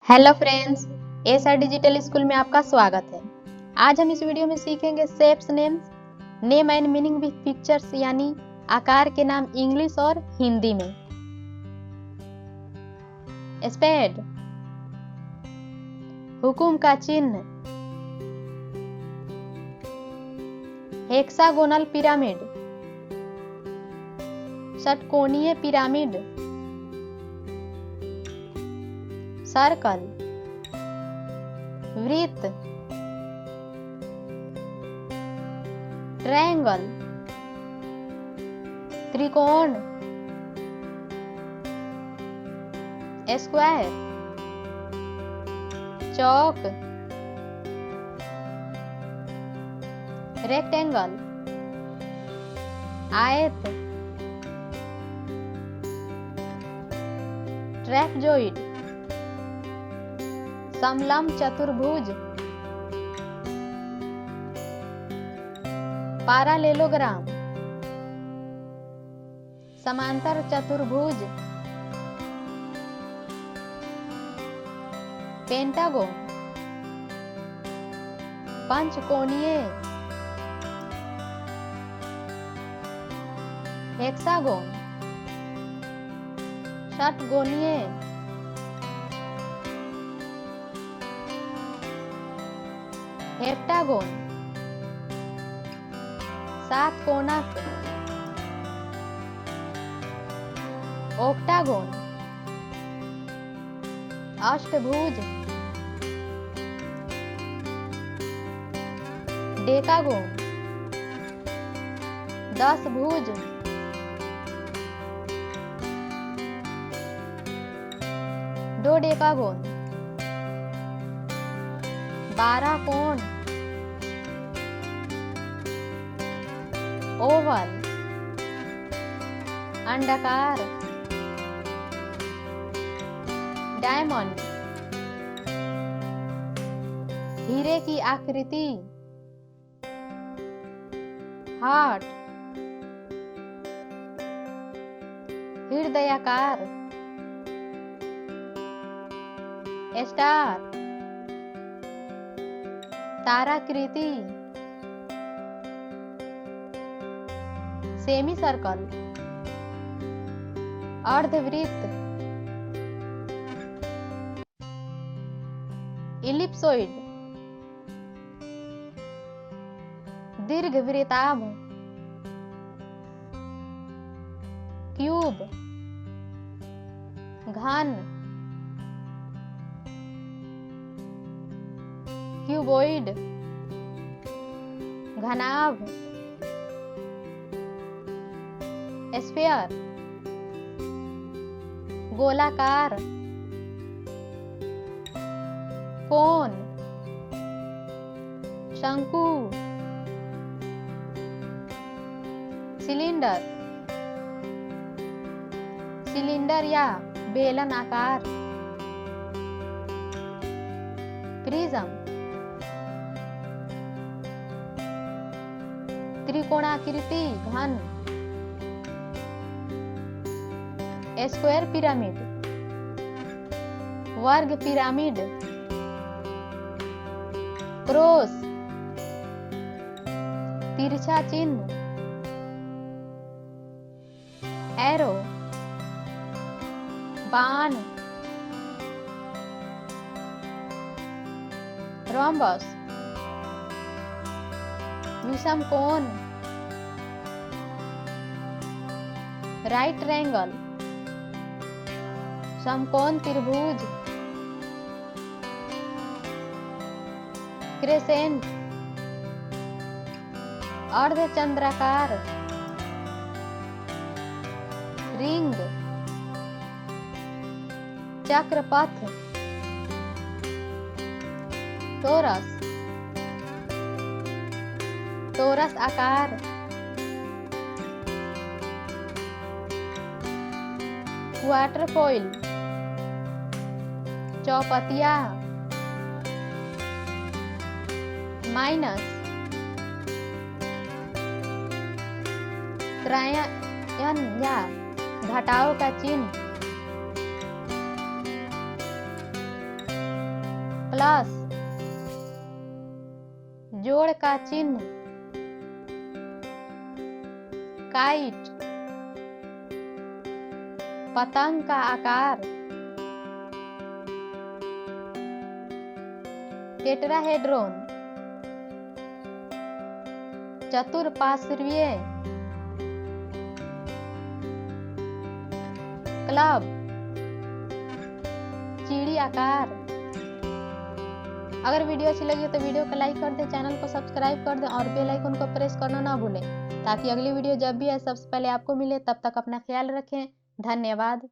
Hello friends, SR digital school में आपका स्वागत है। आज हम इस वीडियो में सीखेंगे shapes names, name and meaning with pictures यानी आकार के नाम इंग्लिश और हिंदी में। स्पेड, हुकुम का चिन्ह। हेक्सागोनल पिरामिड, षटकोणीय पिरामिड। सर्कल, वृत्त। ट्रायंगल, त्रिकोण। स्क्वायर, चौक। रेक्टेंगल, आयत। ट्रैपजॉइड, समलंब चतुर्भुज। पैरालेलोग्राम, समांतर चतुर्भुज। पेंटागोन, पंचकोणीय। हेक्सागोन, षटकोणीय। हेप्टागोन, सात कोणक। ऑक्टागोन, अष्टभुज। डेकागोन, 10 भुज। डोडेकागोन, 12 कोण। ओवल, अंडाकार। डायमंड, हीरे की आकृति। हार्ट, हृदयाकार। स्टार, ताराकृति। सेमी सर्कल, अर्धवृत्त। इलिप्सोइड, दीर्घवृत्ताभ। क्यूब, घन। क्यूबॉइड, घनाभ। स्फीयर, गोलाकार। कोन, शंकु। सिलेंडर, सिलेंडर या बेलन आकार। प्रिज्म, त्रिकोणाकृति घन। स्क्वायर पिरामिड, वर्ग पिरामिड। क्रॉस, तिरछा चिन्ह। एरो, बाण। रोम्बस, विषम कोण। राइट ट्रायंगल, समकोण त्रिभुज। Crescent, अर्धचंद्राकार। Ring, Chakrapath. Torus, torus आकार। क्वार्टरफॉइल, चौपतिया। माइनस, त्रयन या घटाव का चिन्ह। प्लस, जोड़ का चिन्ह, काइट, पतंग का आकार, टेट्राहेड्रोन, चतुर्पार्श्वीय, क्लब, चिड़ी आकार। अगर वीडियो अच्छी लगी हो तो वीडियो को लाइक कर दें, चैनल को सब्सक्राइब कर दें और बेल आइकन को प्रेस करना ना भूलें ताकि अगली वीडियो जब भी आए सबसे पहले आपको मिले। तब तक अपना ख्याल रखें। धन्यवाद।